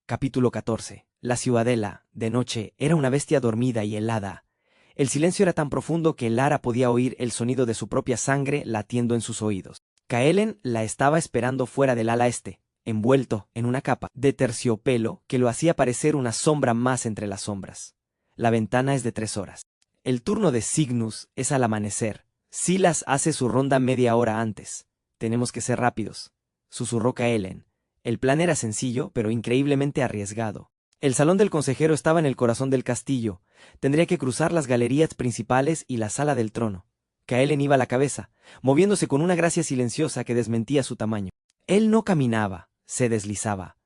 Capítulo 14. La ciudadela, de noche, era una bestia dormida y helada. El silencio era tan profundo que Lara podía oír el sonido de su propia sangre latiendo en sus oídos. Kaelen la estaba esperando fuera del ala este, envuelto en una capa de terciopelo que lo hacía parecer una sombra más entre las sombras. La ventana es de 3 horas. El turno de Cygnus es al amanecer. Silas hace su ronda media hora antes. Tenemos que ser rápidos, susurró Kaelen. El plan era sencillo, pero increíblemente arriesgado. El salón del consejero estaba en el corazón del castillo. Tendría que cruzar las galerías principales y la sala del trono. Kaelen iba a la cabeza, moviéndose con una gracia silenciosa que desmentía su tamaño. Él no caminaba, se deslizaba.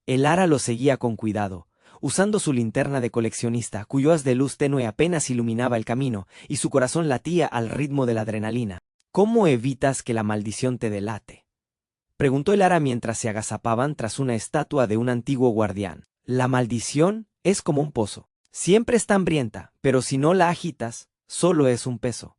El ara lo seguía con cuidado, usando su linterna de coleccionista, cuyo haz de luz tenue apenas iluminaba el camino, y su corazón latía al ritmo de la adrenalina. ¿Cómo evitas que la maldición te delate?, preguntó el ara mientras se agazapaban tras una estatua de un antiguo guardián. La maldición es como un pozo. Siempre está hambrienta, pero si no la agitas, solo es un peso.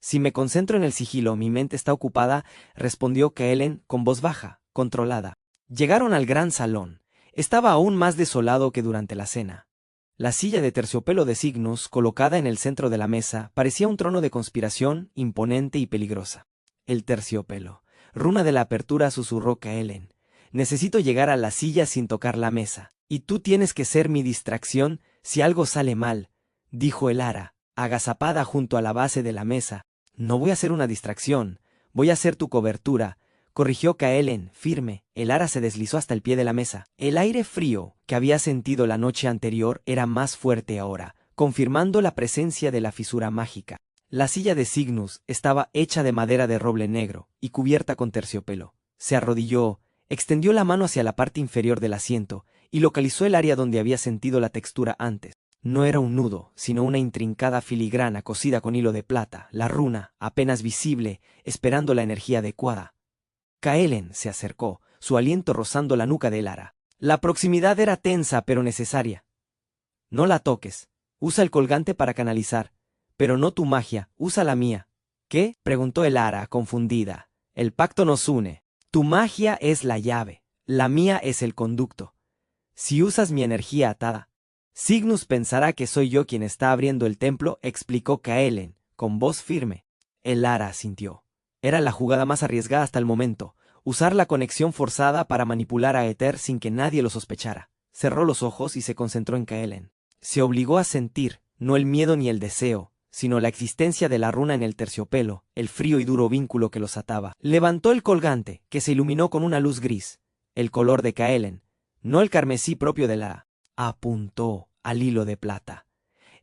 Si me concentro en el sigilo, mi mente está ocupada, respondió Kaelen con voz baja, controlada. Llegaron al gran salón. Estaba aún más desolado que durante la cena. La silla de terciopelo de Cygnus, colocada en el centro de la mesa, parecía un trono de conspiración, imponente y peligrosa. El terciopelo. Runa de la apertura, susurró Kaelen. Necesito llegar a la silla sin tocar la mesa. Y tú tienes que ser mi distracción si algo sale mal, dijo el ara, agazapada junto a la base de la mesa. No voy a ser una distracción, voy a ser tu cobertura, corrigió Kaelen, firme. El ara se deslizó hasta el pie de la mesa. El aire frío que había sentido la noche anterior era más fuerte ahora, confirmando la presencia de la fisura mágica. La silla de Cygnus estaba hecha de madera de roble negro y cubierta con terciopelo. Se arrodilló, extendió la mano hacia la parte inferior del asiento y localizó el área donde había sentido la textura antes. No era un nudo, sino una intrincada filigrana cosida con hilo de plata, la runa, apenas visible, esperando la energía adecuada. Kaelen se acercó, su aliento rozando la nuca del ara. La proximidad era tensa pero necesaria. No la toques. Usa el colgante para canalizar. Pero no tu magia, usa la mía. ¿Qué?, preguntó el ara, confundida. El pacto nos une. Tu magia es la llave, la mía es el conducto. Si usas mi energía atada, Cygnus pensará que soy yo quien está abriendo el templo, explicó Kaelen, con voz firme. El ara asintió. Era la jugada más arriesgada hasta el momento, usar la conexión forzada para manipular a Aether sin que nadie lo sospechara. Cerró los ojos y se concentró en Kaelen. Se obligó a sentir, no el miedo ni el deseo, sino la existencia de la runa en el terciopelo, el frío y duro vínculo que los ataba. Levantó el colgante, que se iluminó con una luz gris, el color de Kaelen, no el carmesí propio de la. Apuntó al hilo de plata.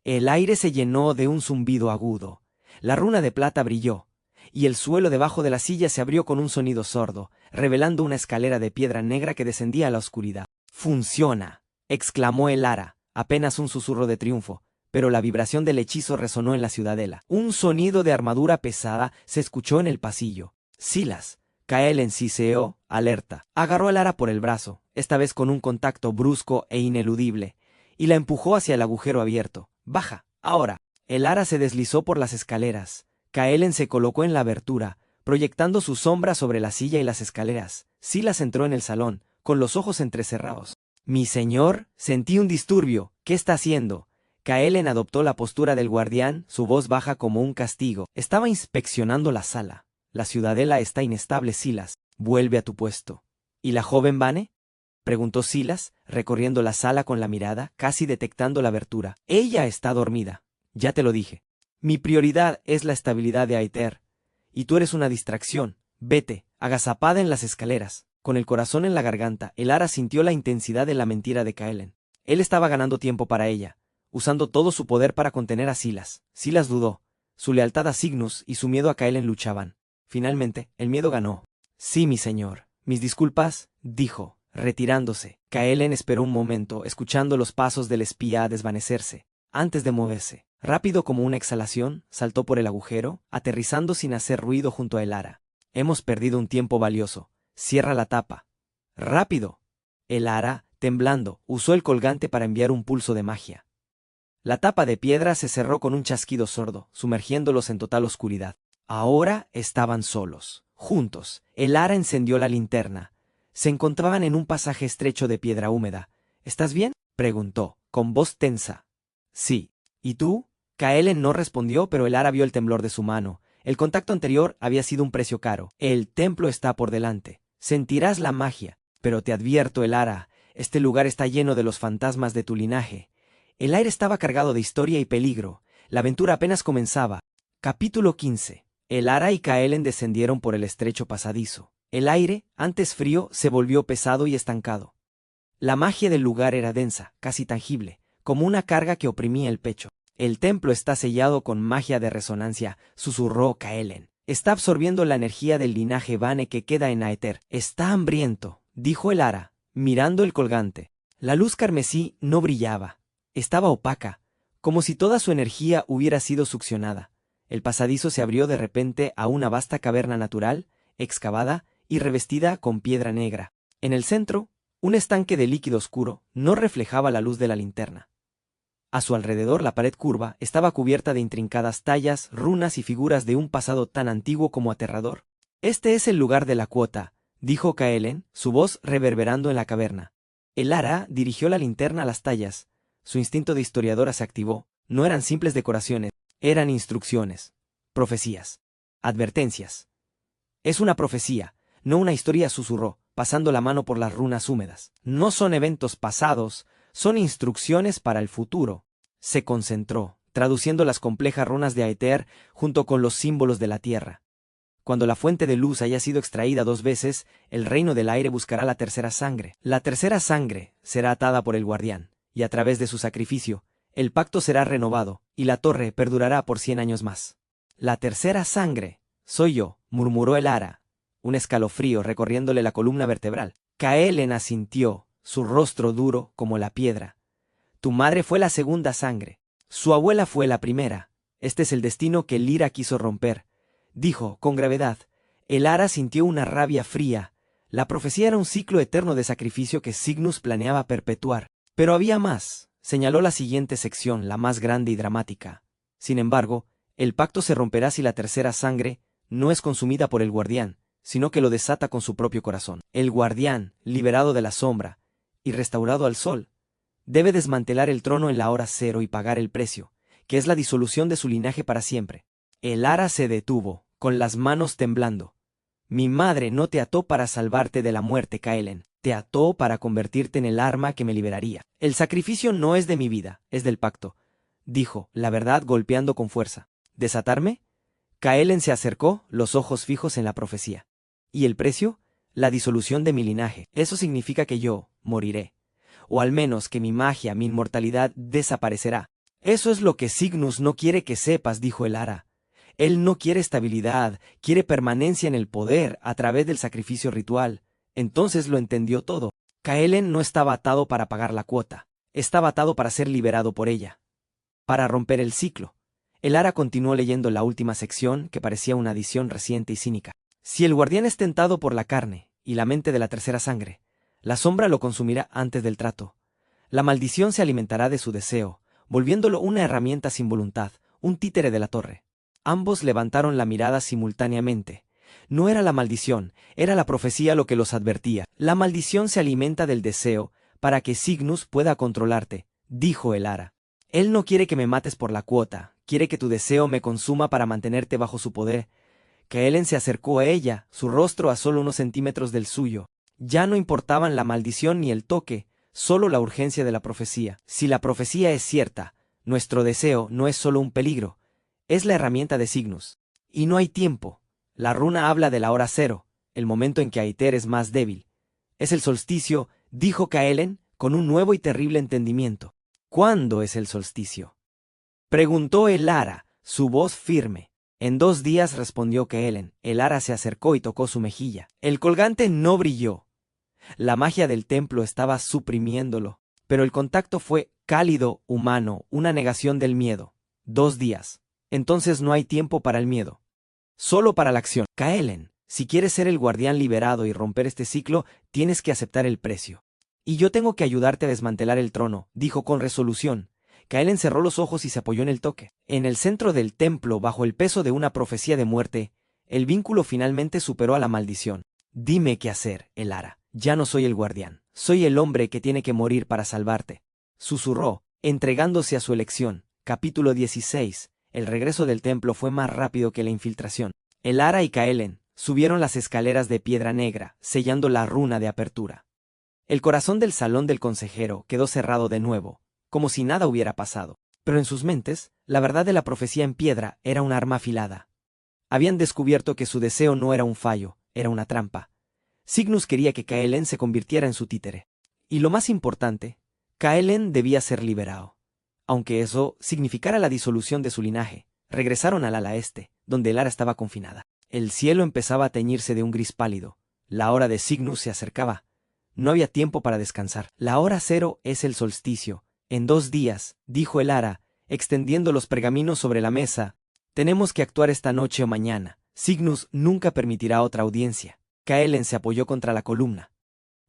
El aire se llenó de un zumbido agudo. La runa de plata brilló, y el suelo debajo de la silla se abrió con un sonido sordo, revelando una escalera de piedra negra que descendía a la oscuridad. «¡Funciona!», exclamó el ara, apenas un susurro de triunfo, pero la vibración del hechizo resonó en la ciudadela. Un sonido de armadura pesada se escuchó en el pasillo. Silas. Kaelen siseó, alerta. Agarró al ara por el brazo, esta vez con un contacto brusco e ineludible, y la empujó hacia el agujero abierto. «Baja, ahora». El ara se deslizó por las escaleras. Kaelen se colocó en la abertura, proyectando su sombra sobre la silla y las escaleras. Silas entró en el salón, con los ojos entrecerrados. «Mi señor, sentí un disturbio. ¿Qué está haciendo?». Kaelen adoptó la postura del guardián, su voz baja como un castigo. Estaba inspeccionando la sala. «La ciudadela está inestable, Silas. Vuelve a tu puesto». «¿Y la joven Vane?», preguntó Silas, recorriendo la sala con la mirada, casi detectando la abertura. «Ella está dormida. Ya te lo dije. Mi prioridad es la estabilidad de Aether. Y tú eres una distracción. Vete». Agazapada en las escaleras, con el corazón en la garganta, el ara sintió la intensidad de la mentira de Kaelen. Él estaba ganando tiempo para ella, usando todo su poder para contener a Silas. Silas dudó. Su lealtad a Cygnus y su miedo a Kaelen luchaban. Finalmente, el miedo ganó. «Sí, mi señor. Mis disculpas», dijo, retirándose. Kaelen esperó un momento, escuchando los pasos del espía desvanecerse. Antes de moverse, rápido como una exhalación, saltó por el agujero, aterrizando sin hacer ruido junto a el ara. «Hemos perdido un tiempo valioso. Cierra la tapa». «¡Rápido!». El ara, temblando, usó el colgante para enviar un pulso de magia. La tapa de piedra se cerró con un chasquido sordo, sumergiéndolos en total oscuridad. Ahora estaban solos, juntos. El ara encendió la linterna. Se encontraban en un pasaje estrecho de piedra húmeda, ¿Estás bien? Preguntó, con voz tensa. Sí. ¿Y tú? Kaelen no respondió, pero Elara vio el temblor de su mano. El contacto anterior había sido un precio caro. El templo está por delante. Sentirás la magia. Pero te advierto, Elara, este lugar está lleno de los fantasmas de tu linaje. El aire estaba cargado de historia y peligro. La aventura apenas comenzaba. Capítulo 15. Elara y Kaelen descendieron por el estrecho pasadizo. El aire, antes frío, se volvió pesado y estancado. La magia del lugar era densa, casi tangible, como una carga que oprimía el pecho. El templo está sellado con magia de resonancia, susurró Kaelen. Está absorbiendo la energía del linaje Vane que queda en Aether. Está hambriento, dijo Elara, mirando el colgante. La luz carmesí no brillaba. Estaba opaca, como si toda su energía hubiera sido succionada. El pasadizo se abrió de repente a una vasta caverna natural, excavada y revestida con piedra negra. En el centro, un estanque de líquido oscuro no reflejaba la luz de la linterna. A su alrededor la pared curva estaba cubierta de intrincadas tallas, runas y figuras de un pasado tan antiguo como aterrador. Este es el lugar de la cuota, dijo Kaelen, su voz reverberando en la caverna. Elara dirigió la linterna a las tallas. Su instinto de historiadora se activó. No eran simples decoraciones, eran instrucciones, profecías, advertencias. Es una profecía, no una historia, susurró, pasando la mano por las runas húmedas. No son eventos pasados, son instrucciones para el futuro. Se concentró, traduciendo las complejas runas de Aether junto con los símbolos de la tierra. Cuando la fuente de luz haya sido extraída 2 veces, el reino del aire buscará la tercera sangre. La tercera sangre será atada por el guardián, y a través de su sacrificio, el pacto será renovado, y la torre perdurará por 100 años más. La tercera sangre, soy yo, murmuró Elara, un escalofrío recorriéndole la columna vertebral. Kaelen asintió, su rostro duro como la piedra. Tu madre fue la segunda sangre. Su abuela fue la primera. Este es el destino que Lyra quiso romper, dijo, con gravedad. Elara sintió una rabia fría. La profecía era un ciclo eterno de sacrificio que Cygnus planeaba perpetuar. Pero había más. Señaló la siguiente sección, la más grande y dramática. Sin embargo, el pacto se romperá si la tercera sangre no es consumida por el guardián, sino que lo desata con su propio corazón. El guardián, liberado de la sombra y restaurado al sol, debe desmantelar el trono en la hora cero y pagar el precio, que es la disolución de su linaje para siempre. Elara se detuvo, con las manos temblando. Mi madre no te ató para salvarte de la muerte, Kaelen. Te ató para convertirte en el arma que me liberaría. El sacrificio no es de mi vida, es del pacto, dijo, la verdad golpeando con fuerza. ¿Desatarme? Kaelen se acercó, los ojos fijos en la profecía. ¿Y el precio? La disolución de mi linaje. Eso significa que yo moriré. O al menos que mi magia, mi inmortalidad, desaparecerá. Eso es lo que Cygnus no quiere que sepas, dijo Elara. Él no quiere estabilidad, quiere permanencia en el poder a través del sacrificio ritual. Entonces lo entendió todo. Kaelen no estaba atado para pagar la cuota. Estaba atado para ser liberado por ella. Para romper el ciclo. Elara continuó leyendo la última sección, que parecía una adición reciente y cínica. Si el guardián es tentado por la carne y la mente de la tercera sangre, la sombra lo consumirá antes del trato. La maldición se alimentará de su deseo, volviéndolo una herramienta sin voluntad, un títere de la torre. Ambos levantaron la mirada simultáneamente. No era la maldición, era la profecía lo que los advertía. La maldición se alimenta del deseo, para que Cygnus pueda controlarte, dijo Elara. Él no quiere que me mates por la cuota, quiere que tu deseo me consuma para mantenerte bajo su poder. Kaelen se acercó a ella, su rostro a solo unos centímetros del suyo. Ya no importaban la maldición ni el toque, solo la urgencia de la profecía. Si la profecía es cierta, nuestro deseo no es solo un peligro, es la herramienta de Cygnus. Y no hay tiempo. La runa habla de la hora cero, el momento en que Aether es más débil. Es el solsticio, dijo Kaelen, con un nuevo y terrible entendimiento. ¿Cuándo es el solsticio? Preguntó Elara, su voz firme. En 2 días, respondió Kaelen. Elara se acercó y tocó su mejilla. El colgante no brilló. La magia del templo estaba suprimiéndolo, pero el contacto fue cálido, humano, una negación del miedo. 2 días. Entonces no hay tiempo para el miedo. Solo para la acción. Kaelen, si quieres ser el guardián liberado y romper este ciclo, tienes que aceptar el precio. Y yo tengo que ayudarte a desmantelar el trono, dijo con resolución. Kaelen cerró los ojos y se apoyó en el toque. En el centro del templo, bajo el peso de una profecía de muerte, el vínculo finalmente superó a la maldición. Dime qué hacer, Elara. Ya no soy el guardián, soy el hombre que tiene que morir para salvarte. Susurró, entregándose a su elección. Capítulo 16. El regreso del templo fue más rápido que la infiltración. Elara y Kaelen subieron las escaleras de piedra negra, sellando la runa de apertura. El corazón del salón del consejero quedó cerrado de nuevo, como si nada hubiera pasado. Pero en sus mentes, la verdad de la profecía en piedra era un arma afilada. Habían descubierto que su deseo no era un fallo, era una trampa. Cygnus quería que Kaelen se convirtiera en su títere. Y lo más importante, Kaelen debía ser liberado. Aunque eso significara la disolución de su linaje, regresaron al ala este, donde Elara estaba confinada. El cielo empezaba a teñirse de un gris pálido. La hora de Cygnus se acercaba. No había tiempo para descansar. La hora cero es el solsticio. En 2 días, dijo Elara, extendiendo los pergaminos sobre la mesa. Tenemos que actuar esta noche o mañana. Cygnus nunca permitirá otra audiencia. Kaelen se apoyó contra la columna.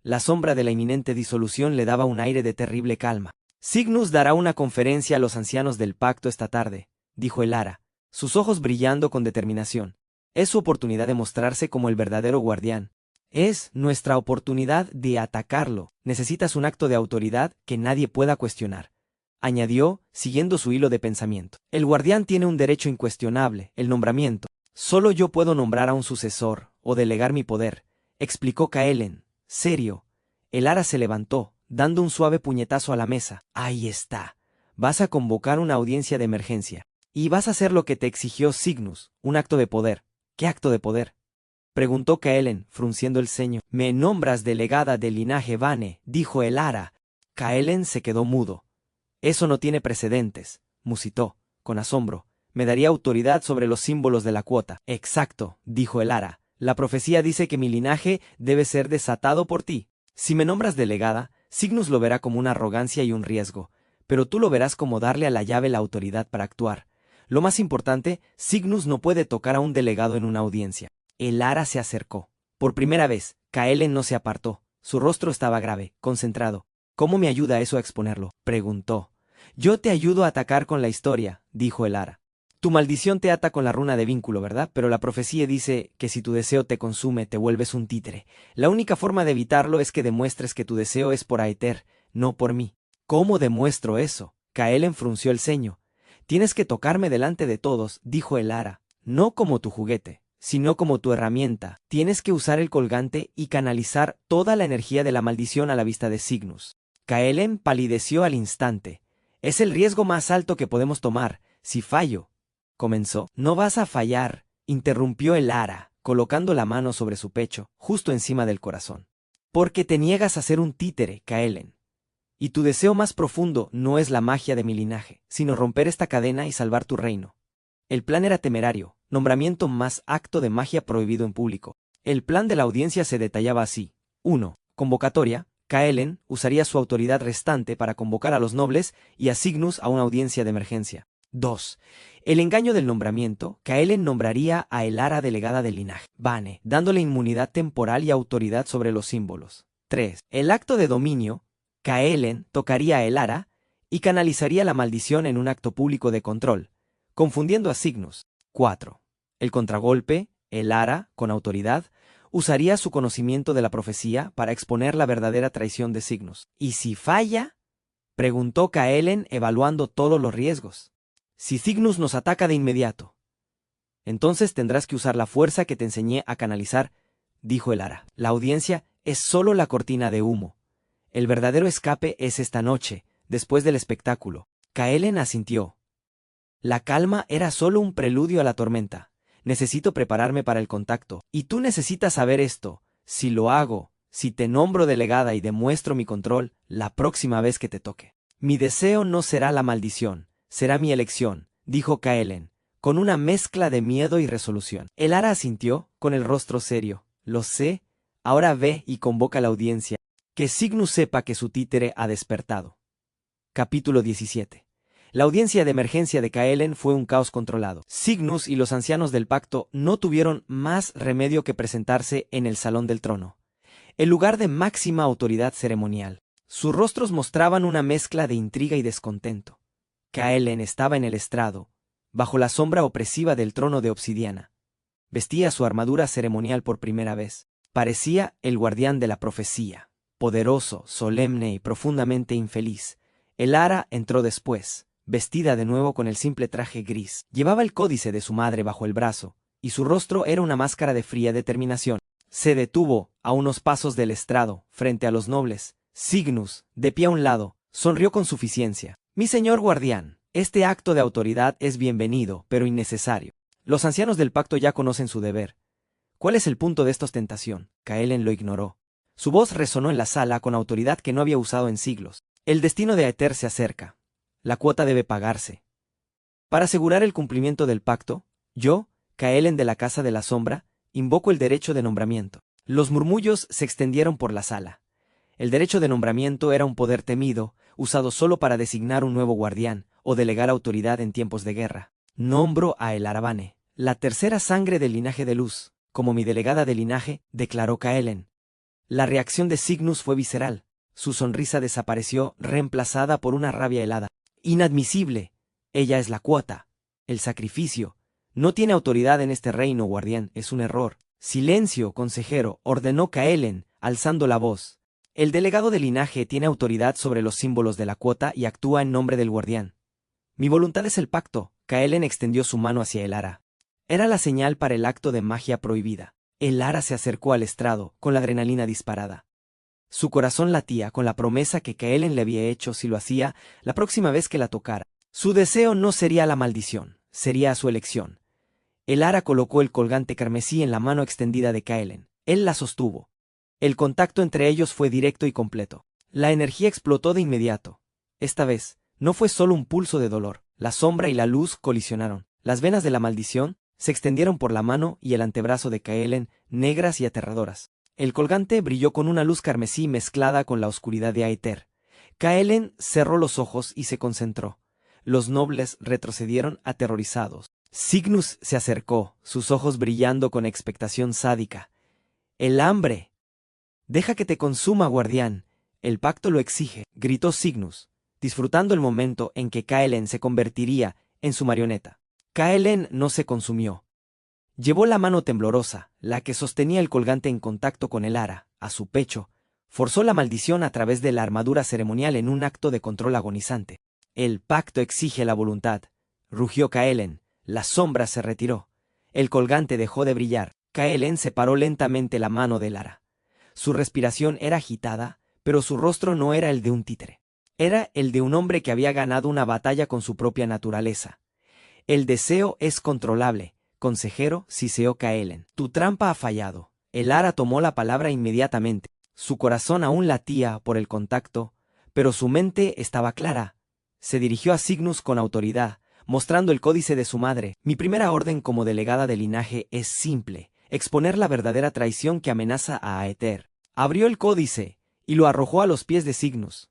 La sombra de la inminente disolución le daba un aire de terrible calma. Cygnus dará una conferencia a los ancianos del pacto esta tarde, dijo Elara, sus ojos brillando con determinación. Es su oportunidad de mostrarse como el verdadero guardián. Es nuestra oportunidad de atacarlo. Necesitas un acto de autoridad que nadie pueda cuestionar. Añadió, siguiendo su hilo de pensamiento. El guardián tiene un derecho incuestionable, el nombramiento. Solo yo puedo nombrar a un sucesor, o delegar mi poder, explicó Kaelen. Serio. Elara se levantó, dando un suave puñetazo a la mesa. Ahí está. Vas a convocar una audiencia de emergencia. Y vas a hacer lo que te exigió Cygnus, un acto de poder. ¿Qué acto de poder?, preguntó Kaelen, frunciendo el ceño. Me nombras delegada del linaje Vane, dijo Elara. Kaelen se quedó mudo. Eso no tiene precedentes, musitó, con asombro. Me daría autoridad sobre los símbolos de la cuota. Exacto, dijo Elara. La profecía dice que mi linaje debe ser desatado por ti. Si me nombras delegada, Cygnus lo verá como una arrogancia y un riesgo, pero tú lo verás como darle a la llave la autoridad para actuar. Lo más importante, Cygnus no puede tocar a un delegado en una audiencia. Elara se acercó. Por primera vez, Kaelen no se apartó. Su rostro estaba grave, concentrado. ¿Cómo me ayuda eso a exponerlo?, preguntó. Yo te ayudo a atacar con la historia, dijo Elara. Tu maldición te ata con la runa de vínculo, ¿verdad? Pero la profecía dice que si tu deseo te consume, te vuelves un títere. La única forma de evitarlo es que demuestres que tu deseo es por Aether, no por mí. ¿Cómo demuestro eso? Kaelen frunció el ceño. Tienes que tocarme delante de todos, dijo Elara. No como tu juguete, sino como tu herramienta. Tienes que usar el colgante y canalizar toda la energía de la maldición a la vista de Cygnus. Kaelen palideció al instante. Es el riesgo más alto que podemos tomar. Si fallo, comenzó. No vas a fallar, interrumpió Elara, colocando la mano sobre su pecho, justo encima del corazón. Porque te niegas a ser un títere, Kaelen. Y tu deseo más profundo no es la magia de mi linaje, sino romper esta cadena y salvar tu reino. El plan era temerario, nombramiento más acto de magia prohibido en público. El plan de la audiencia se detallaba así. 1. Convocatoria. Kaelen usaría su autoridad restante para convocar a los nobles y a Cygnus a una audiencia de emergencia. 2. El engaño del nombramiento. Kaelen nombraría a Elara delegada del linaje Vane, dándole inmunidad temporal y autoridad sobre los símbolos. 3. El acto de dominio. Kaelen tocaría a Elara y canalizaría la maldición en un acto público de control, confundiendo a Cygnus. 4. El contragolpe. Elara, con autoridad, usaría su conocimiento de la profecía para exponer la verdadera traición de Cygnus. ¿Y si falla?, preguntó Kaelen, evaluando todos los riesgos. Si Cygnus nos ataca de inmediato, entonces tendrás que usar la fuerza que te enseñé a canalizar, dijo Elara. La audiencia es solo la cortina de humo. El verdadero escape es esta noche, después del espectáculo. Kaelen asintió. La calma era solo un preludio a la tormenta. Necesito prepararme para el contacto. Y tú necesitas saber esto. Si lo hago, si te nombro delegada y demuestro mi control, la próxima vez que te toque. Mi deseo no será la maldición, será mi elección, dijo Kaelen, con una mezcla de miedo y resolución. Elara asintió, con el rostro serio. Lo sé, ahora ve y convoca a la audiencia. Que Cygnus sepa que su títere ha despertado. Capítulo 17. La audiencia de emergencia de Kaelen fue un caos controlado. Cygnus y los ancianos del pacto no tuvieron más remedio que presentarse en el salón del trono, el lugar de máxima autoridad ceremonial. Sus rostros mostraban una mezcla de intriga y descontento. Kaelen estaba en el estrado, bajo la sombra opresiva del trono de obsidiana. Vestía su armadura ceremonial por primera vez. Parecía el guardián de la profecía. poderoso, solemne y profundamente infeliz. Elara entró después, vestida de nuevo con el simple traje gris. Llevaba el códice de su madre bajo el brazo, y su rostro era una máscara de fría determinación. Se detuvo, a unos pasos del estrado, frente a los nobles. Cygnus, de pie a un lado, sonrió con suficiencia. «Mi señor guardián, este acto de autoridad es bienvenido, pero innecesario. Los ancianos del pacto ya conocen su deber. ¿Cuál es el punto de esta ostentación?» Kaelen lo ignoró. Su voz resonó en la sala con autoridad que no había usado en siglos. «El destino de Aether se acerca. La cuota debe pagarse. Para asegurar el cumplimiento del pacto, yo, Kaelen de la Casa de la Sombra, invoco el derecho de nombramiento». Los murmullos se extendieron por la sala. El derecho de nombramiento era un poder temido, usado solo para designar un nuevo guardián o delegar autoridad en tiempos de guerra. «Nombro a Elara Bane, la tercera sangre del linaje de luz, como mi delegada de linaje», declaró Kaelen. La reacción de Cygnus fue visceral. Su sonrisa desapareció, reemplazada por una rabia helada. «Inadmisible. Ella es la cuota. El sacrificio. No tiene autoridad en este reino, guardián. Es un error». «Silencio, consejero», ordenó Kaelen, alzando la voz. «El delegado de linaje tiene autoridad sobre los símbolos de la cuota y actúa en nombre del guardián. Mi voluntad es el pacto». Kaelen extendió su mano hacia Elara. Era la señal para el acto de magia prohibida. Elara se acercó al estrado, con la adrenalina disparada. Su corazón latía con la promesa que Kaelen le había hecho si lo hacía la próxima vez que la tocara. Su deseo no sería la maldición, sería su elección. Elara colocó el colgante carmesí en la mano extendida de Kaelen. Él la sostuvo. El contacto entre ellos fue directo y completo. La energía explotó de inmediato. Esta vez, no fue solo un pulso de dolor. La sombra y la luz colisionaron. Las venas de la maldición se extendieron por la mano y el antebrazo de Kaelen, negras y aterradoras. El colgante brilló con una luz carmesí mezclada con la oscuridad de Aether. Kaelen cerró los ojos y se concentró. Los nobles retrocedieron aterrorizados. Cygnus se acercó, sus ojos brillando con expectación sádica. «El hambre. Deja que te consuma, guardián. El pacto lo exige», gritó Cygnus, disfrutando el momento en que Kaelen se convertiría en su marioneta. Kaelen no se consumió. Llevó la mano temblorosa, la que sostenía el colgante en contacto con Elara, a su pecho. Forzó la maldición a través de la armadura ceremonial en un acto de control agonizante. «El pacto exige la voluntad», rugió Kaelen. La sombra se retiró. El colgante dejó de brillar. Kaelen separó lentamente la mano de Elara. Su respiración era agitada, pero su rostro no era el de un títere. Era el de un hombre que había ganado una batalla con su propia naturaleza. «El deseo es controlable, consejero», siseó Kaelen. «Tu trampa ha fallado». Elara tomó la palabra inmediatamente. Su corazón aún latía por el contacto, pero su mente estaba clara. Se dirigió a Cygnus con autoridad, mostrando el códice de su madre. «Mi primera orden como delegada de linaje es simple, exponer la verdadera traición que amenaza a Aether». Abrió el códice y lo arrojó a los pies de Cygnus.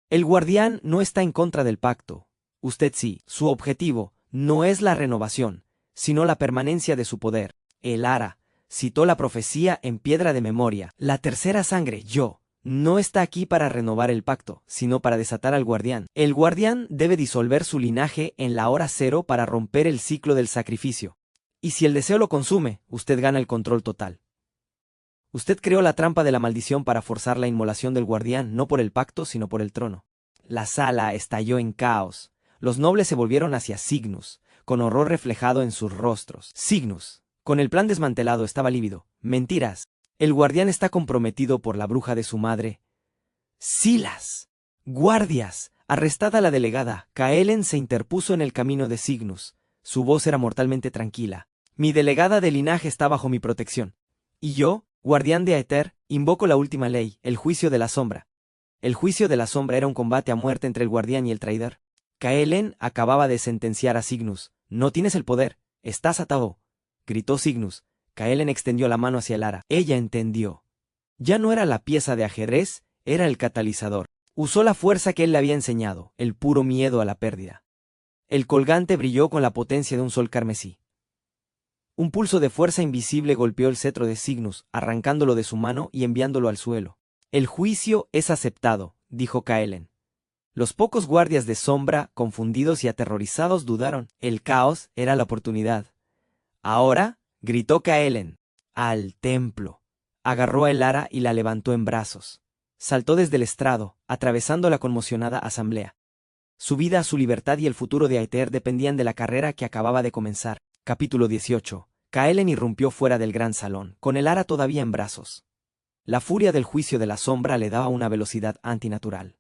«El guardián no está en contra del pacto. Usted sí. Su objetivo no es la renovación, sino la permanencia de su poder». Elara citó la profecía en piedra de memoria. «La tercera sangre, yo, no está aquí para renovar el pacto, sino para desatar al guardián. El guardián debe disolver su linaje en la hora cero para romper el ciclo del sacrificio. Y si el deseo lo consume, usted gana el control total. Usted creó la trampa de la maldición para forzar la inmolación del guardián, no por el pacto, sino por el trono». La sala estalló en caos. Los nobles se volvieron hacia Cygnus, con horror reflejado en sus rostros. Cygnus, con el plan desmantelado, estaba lívido. «Mentiras. El guardián está comprometido por la bruja de su madre». «¡Silas! ¡Guardias! Arrestada la delegada». Kaelen se interpuso en el camino de Cygnus. Su voz era mortalmente tranquila. «Mi delegada de linaje está bajo mi protección. Y yo, guardián de Aether, invoco la última ley, el juicio de la sombra». El juicio de la sombra era un combate a muerte entre el guardián y el traidor. Kaelen acababa de sentenciar a Cygnus. «No tienes el poder. Estás atado», gritó Cygnus. Kaelen extendió la mano hacia Elara. Ella entendió. Ya no era la pieza de ajedrez, era el catalizador. Usó la fuerza que él le había enseñado, el puro miedo a la pérdida. El colgante brilló con la potencia de un sol carmesí. Un pulso de fuerza invisible golpeó el cetro de Cygnus, arrancándolo de su mano y enviándolo al suelo. «El juicio es aceptado», dijo Kaelen. Los pocos guardias de sombra, confundidos y aterrorizados, dudaron. El caos era la oportunidad. «Ahora», gritó Kaelen, «al templo». Agarró a Elara y la levantó en brazos. saltó desde el estrado, atravesando la conmocionada asamblea. Su vida, su libertad y el futuro de Aether dependían de la carrera que acababa de comenzar. Capítulo 18. Kaelen irrumpió fuera del gran salón, con el ara todavía en brazos. La furia del juicio de la sombra le daba una velocidad antinatural.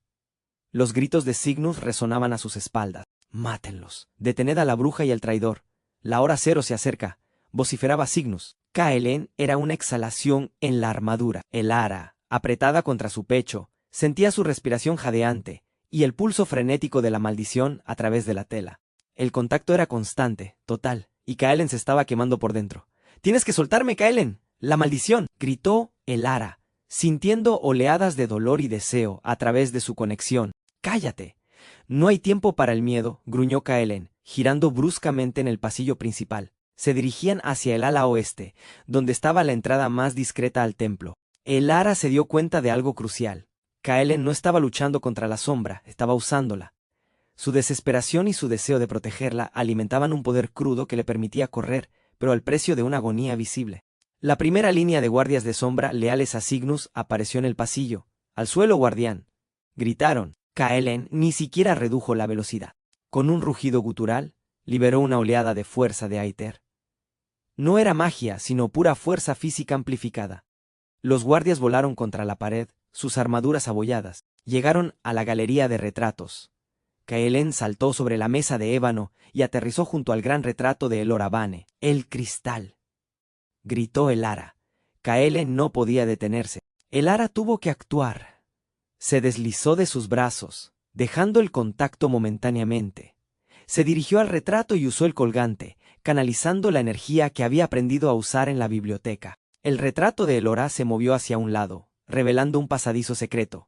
Los gritos de Cygnus resonaban a sus espaldas. «¡Mátenlos! ¡Detened a la bruja y al traidor! La hora cero se acerca», vociferaba Cygnus. Kaelen era una exhalación en la armadura. El ara, apretada contra su pecho, sentía su respiración jadeante y el pulso frenético de la maldición a través de la tela. El contacto era constante, total, y Kaelen se estaba quemando por dentro. «¡Tienes que soltarme, Kaelen! ¡La maldición!», gritó el ara, sintiendo oleadas de dolor y deseo a través de su conexión. «¡Cállate! No hay tiempo para el miedo», gruñó Kaelen, girando bruscamente en el pasillo principal. Se dirigían hacia el ala oeste, donde estaba la entrada más discreta al templo. El ara se dio cuenta de algo crucial. Kaelen no estaba luchando contra la sombra, estaba usándola. Su desesperación y su deseo de protegerla alimentaban un poder crudo que le permitía correr, pero al precio de una agonía visible. La primera línea de guardias de sombra leales a Cygnus apareció en el pasillo. «¡Al suelo, guardián!», gritaron. Kaelen ni siquiera redujo la velocidad. Con un rugido gutural, liberó una oleada de fuerza de Aether. No era magia, sino pura fuerza física amplificada. Los guardias volaron contra la pared, sus armaduras abolladas. Llegaron a la galería de retratos. Kaelen saltó sobre la mesa de ébano y aterrizó junto al gran retrato de Eloravane. «¡El cristal!», gritó el ara. Kaelen no podía detenerse. El ara tuvo que actuar. Se deslizó de sus brazos, dejando el contacto momentáneamente. Se dirigió al retrato y usó el colgante, canalizando la energía que había aprendido a usar en la biblioteca. El retrato de Elora se movió hacia un lado, revelando un pasadizo secreto.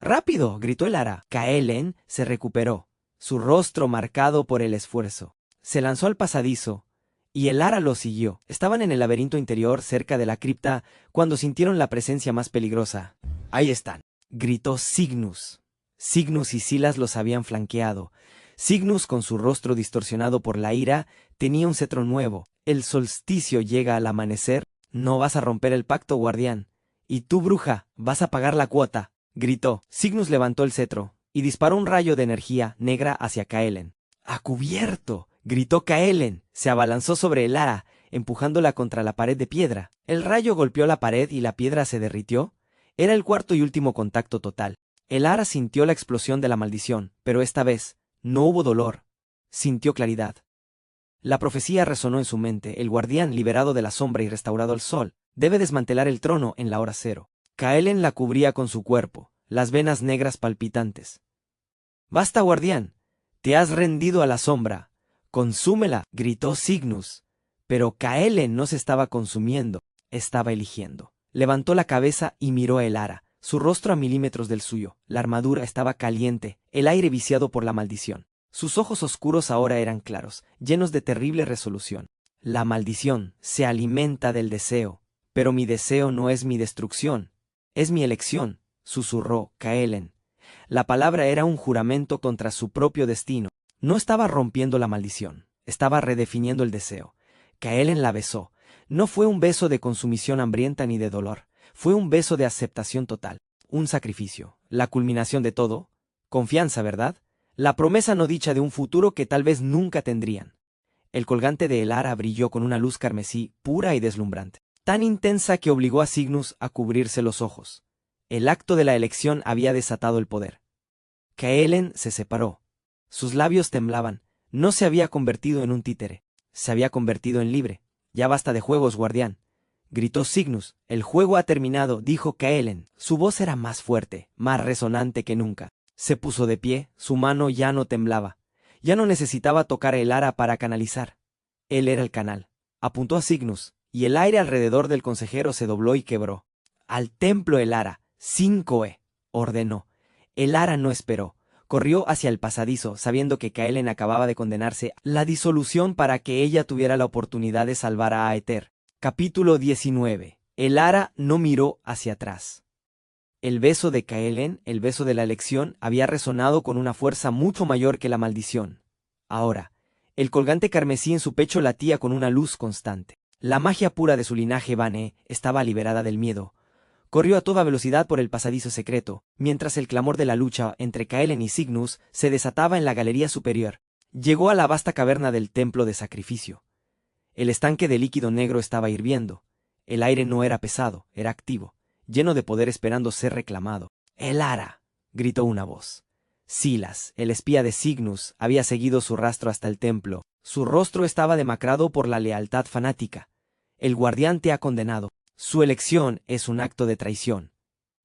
«¡Rápido!», gritó el ara. Kaelen se recuperó, su rostro marcado por el esfuerzo. Se lanzó al pasadizo, y el ara lo siguió. Estaban en el laberinto interior cerca de la cripta cuando sintieron la presencia más peligrosa. «¡Ahí están!», gritó Cygnus. Cygnus y Silas los habían flanqueado. Cygnus, con su rostro distorsionado por la ira, tenía un cetro nuevo. «El solsticio llega al amanecer. No vas a romper el pacto, guardián. Y tú, bruja, vas a pagar la cuota», gritó. Cygnus levantó el cetro y disparó un rayo de energía negra hacia Kaelen. «¡A cubierto!», gritó Kaelen. Se abalanzó sobre el ara, empujándola contra la pared de piedra. El rayo golpeó la pared y la piedra se derritió. Era el cuarto y último contacto total. El ara sintió la explosión de la maldición, pero esta vez no hubo dolor. Sintió claridad. La profecía resonó en su mente. El guardián, liberado de la sombra y restaurado al sol, debe desmantelar el trono en la hora cero. Kaelen la cubría con su cuerpo, las venas negras palpitantes. «¡Basta, guardián! Te has rendido a la sombra. ¡Consúmela!», gritó Cygnus. Pero Kaelen no se estaba consumiendo, estaba eligiendo. Levantó la cabeza y miró a el ara, su rostro a milímetros del suyo. La armadura estaba caliente, el aire viciado por la maldición. Sus ojos oscuros ahora eran claros, llenos de terrible resolución. «La maldición se alimenta del deseo, pero mi deseo no es mi destrucción, es mi elección», susurró Kaelen. La palabra era un juramento contra su propio destino. No estaba rompiendo la maldición, estaba redefiniendo el deseo. Kaelen la besó. No fue un beso de consumición hambrienta ni de dolor, fue un beso de aceptación total, un sacrificio, la culminación de todo. Confianza, ¿verdad? La promesa no dicha de un futuro que tal vez nunca tendrían. El colgante de el ara brilló con una luz carmesí pura y deslumbrante, tan intensa que obligó a Cygnus a cubrirse los ojos. El acto de la elección había desatado el poder. Kaelen se separó. Sus labios temblaban. No se había convertido en un títere, se había convertido en libre. «Ya basta de juegos, guardián», gritó Cygnus. «El juego ha terminado», dijo Kaelen. Su voz era más fuerte, más resonante que nunca. Se puso de pie, su mano ya no temblaba. Ya no necesitaba tocar el ara para canalizar. Él era el canal. Apuntó a Cygnus, y el aire alrededor del consejero se dobló y quebró. «Al templo el ara, 5E», ordenó. El ara no esperó. Corrió hacia el pasadizo, sabiendo que Kaelen acababa de condenarse a la disolución para que ella tuviera la oportunidad de salvar a Aether. Capítulo 19. El ara no miró hacia atrás. El beso de Kaelen, el beso de la elección, había resonado con una fuerza mucho mayor que la maldición. Ahora, el colgante carmesí en su pecho latía con una luz constante. La magia pura de su linaje Vane estaba liberada del miedo. corrió a toda velocidad por el pasadizo secreto, mientras el clamor de la lucha entre Kaelen y Cygnus se desataba en la galería superior. Llegó a la vasta caverna del templo de sacrificio. El estanque de líquido negro estaba hirviendo. El aire no era pesado, era activo, lleno de poder esperando ser reclamado. «¡El Ara!», gritó una voz. Silas, el espía de Cygnus, había seguido su rastro hasta el templo. Su rostro estaba demacrado por la lealtad fanática. «El guardián te ha condenado. Su elección es un acto de traición.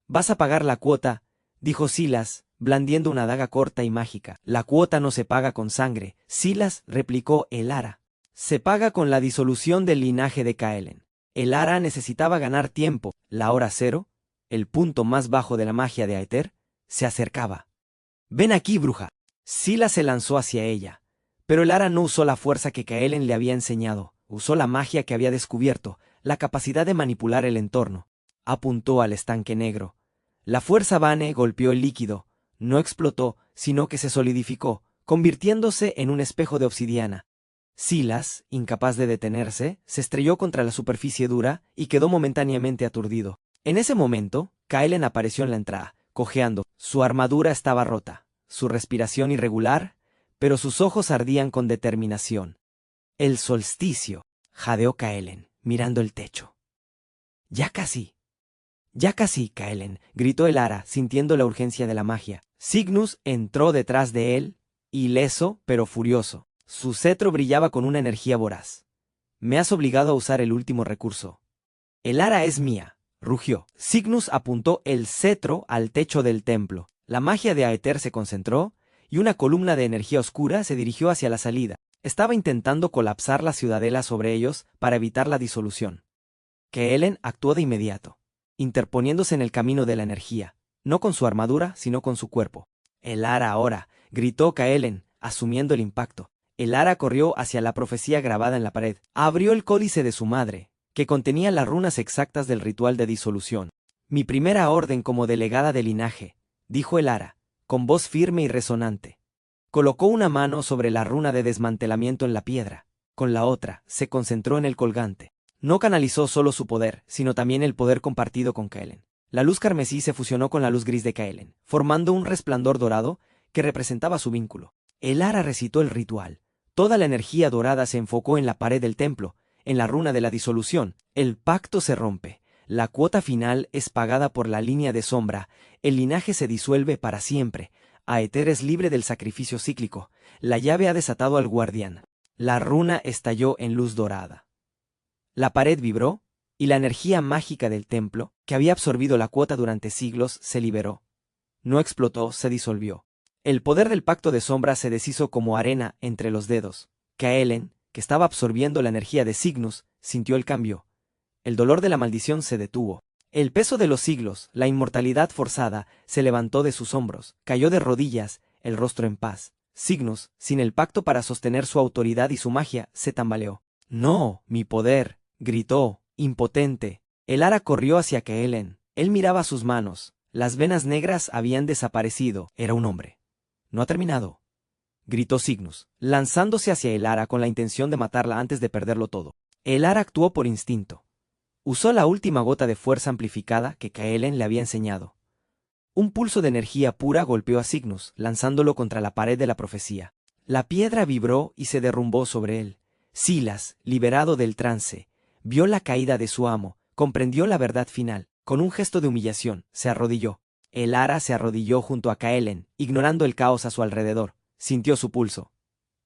Vas a pagar la cuota», dijo Silas, blandiendo una daga corta y mágica. «La cuota no se paga con sangre», Silas, replicó el Ara. «Se paga con la disolución del linaje de Kaelen». El Ara necesitaba ganar tiempo. La hora cero, el punto más bajo de la magia de Aether, se acercaba. «Ven aquí, bruja». Silas se lanzó hacia ella. Pero el Ara no usó la fuerza que Kaelen le había enseñado. Usó la magia que había descubierto, la capacidad de manipular el entorno. Apuntó al estanque negro. La fuerza Vane golpeó el líquido. No explotó, sino que se solidificó, convirtiéndose en un espejo de obsidiana. Silas, incapaz de detenerse, se estrelló contra la superficie dura y quedó momentáneamente aturdido. En ese momento, Kaelen apareció en la entrada, cojeando. Su armadura estaba rota, su respiración irregular, pero sus ojos ardían con determinación. «El solsticio», jadeó Kaelen, mirando el techo. «Ya casi». «Ya casi, Kaelen», gritó el Ara, sintiendo la urgencia de la magia. Cygnus entró detrás de él, ileso pero furioso. Su cetro brillaba con una energía voraz. «Me has obligado a usar el último recurso». «El Ara es mía», rugió. Cygnus apuntó el cetro al techo del templo. La magia de Aether se concentró, y una columna de energía oscura se dirigió hacia la salida. Estaba intentando colapsar la ciudadela sobre ellos para evitar la disolución. Kaelen actuó de inmediato, interponiéndose en el camino de la energía, no con su armadura, sino con su cuerpo. «El Ara ahora», gritó Kaelen, asumiendo el impacto. El Ara corrió hacia la profecía grabada en la pared. Abrió el códice de su madre, que contenía las runas exactas del ritual de disolución. «Mi primera orden como delegada de linaje», dijo el Ara, con voz firme y resonante. Colocó una mano sobre la runa de desmantelamiento en la piedra. Con la otra, se concentró en el colgante. No canalizó solo su poder, sino también el poder compartido con Kaelen. La luz carmesí se fusionó con la luz gris de Kaelen, formando un resplandor dorado que representaba su vínculo. El Ara recitó el ritual. Toda la energía dorada se enfocó en la pared del templo, en la runa de la disolución. El pacto se rompe. La cuota final es pagada por la línea de sombra. El linaje se disuelve para siempre. Aether es libre del sacrificio cíclico. La llave ha desatado al guardián. La runa estalló en luz dorada. La pared vibró, y la energía mágica del templo, que había absorbido la cuota durante siglos, se liberó. No explotó, se disolvió. El poder del pacto de sombra se deshizo como arena entre los dedos. Kaelen, que estaba absorbiendo la energía de Cygnus, sintió el cambio. El dolor de la maldición se detuvo. El peso de los siglos, la inmortalidad forzada, se levantó de sus hombros, cayó de rodillas, el rostro en paz. Cygnus, sin el pacto para sostener su autoridad y su magia, se tambaleó. «No, mi poder», gritó, impotente. El Ara corrió hacia Kaelen. Él miraba sus manos. Las venas negras habían desaparecido. Era un hombre. «No ha terminado», gritó Cygnus, lanzándose hacia el Ara con la intención de matarla antes de perderlo todo. El Ara actuó por instinto. Usó la última gota de fuerza amplificada que Kaelen le había enseñado. Un pulso de energía pura golpeó a Cygnus, lanzándolo contra la pared de la profecía. La piedra vibró y se derrumbó sobre él. Silas, liberado del trance, vio la caída de su amo, comprendió la verdad final. Con un gesto de humillación, se arrodilló. El Ara se arrodilló junto a Kaelen, ignorando el caos a su alrededor. Sintió su pulso.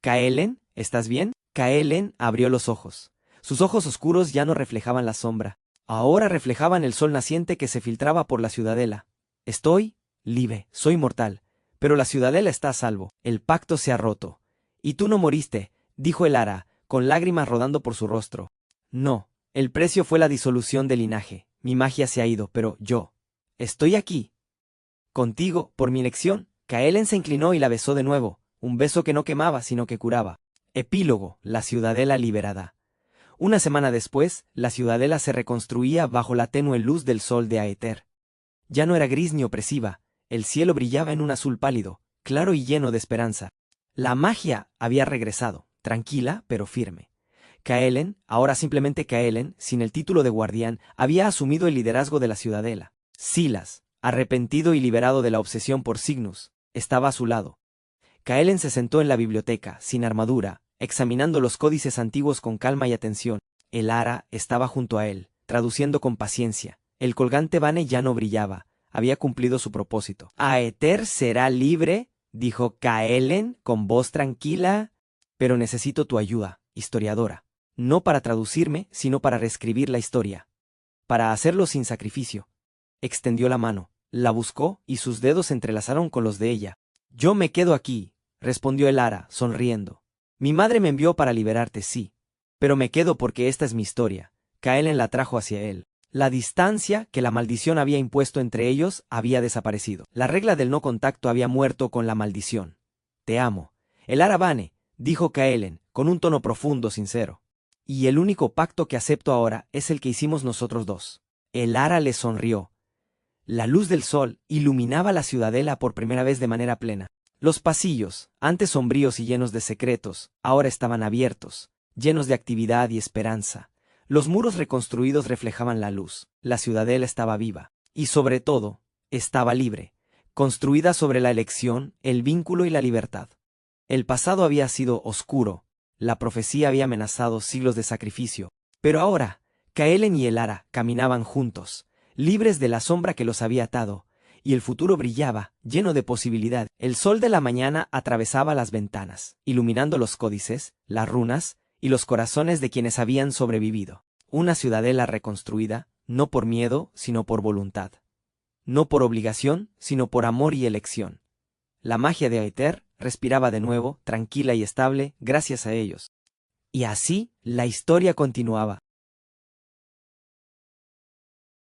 «¿Kaelen? ¿Estás bien?» Kaelen abrió los ojos. Sus ojos oscuros ya no reflejaban la sombra. Ahora reflejaban el sol naciente que se filtraba por la ciudadela. «Estoy libre, soy mortal, pero la ciudadela está a salvo. El pacto se ha roto. Y tú no moriste», dijo el Ara, con lágrimas rodando por su rostro. «No, el precio fue la disolución del linaje. Mi magia se ha ido, pero yo estoy aquí. Contigo, por mi elección». Kaelen se inclinó y la besó de nuevo, un beso que no quemaba, sino que curaba. Epílogo, la ciudadela liberada. Una semana después, la ciudadela se reconstruía bajo la tenue luz del sol de Aether. Ya no era gris ni opresiva, el cielo brillaba en un azul pálido, claro y lleno de esperanza. La magia había regresado, tranquila pero firme. Kaelen, ahora simplemente Kaelen, sin el título de guardián, había asumido el liderazgo de la ciudadela. Silas, arrepentido y liberado de la obsesión por Cygnus, estaba a su lado. Kaelen se sentó en la biblioteca, sin armadura, examinando los códices antiguos con calma y atención. El Ara estaba junto a él, traduciendo con paciencia. El colgante Vane ya no brillaba, había cumplido su propósito. «Aether será libre», dijo Kaelen con voz tranquila, «pero necesito tu ayuda, historiadora. No para traducirme, sino para reescribir la historia. Para hacerlo sin sacrificio». Extendió la mano, la buscó y sus dedos se entrelazaron con los de ella. «Yo me quedo aquí», respondió el Ara, sonriendo. «Mi madre me envió para liberarte, sí. Pero me quedo porque esta es mi historia». Kaelen la trajo hacia él. La distancia que la maldición había impuesto entre ellos había desaparecido. La regla del no contacto había muerto con la maldición. «Te amo». «El Ara Vane», dijo Kaelen, con un tono profundo, sincero. «Y el único pacto que acepto ahora es el que hicimos nosotros dos». El Ara le sonrió. La luz del sol iluminaba la ciudadela por primera vez de manera plena. Los pasillos, antes sombríos y llenos de secretos, ahora estaban abiertos, llenos de actividad y esperanza. Los muros reconstruidos reflejaban la luz, la ciudadela estaba viva, y sobre todo, estaba libre, construida sobre la elección, el vínculo y la libertad. El pasado había sido oscuro, la profecía había amenazado siglos de sacrificio, pero ahora, Kaelen y el Ara caminaban juntos, libres de la sombra que los había atado, y el futuro brillaba, lleno de posibilidad. El sol de la mañana atravesaba las ventanas, iluminando los códices, las runas, y los corazones de quienes habían sobrevivido. Una ciudadela reconstruida, no por miedo, sino por voluntad. No por obligación, sino por amor y elección. La magia de Aether respiraba de nuevo, tranquila y estable, gracias a ellos. Y así, la historia continuaba.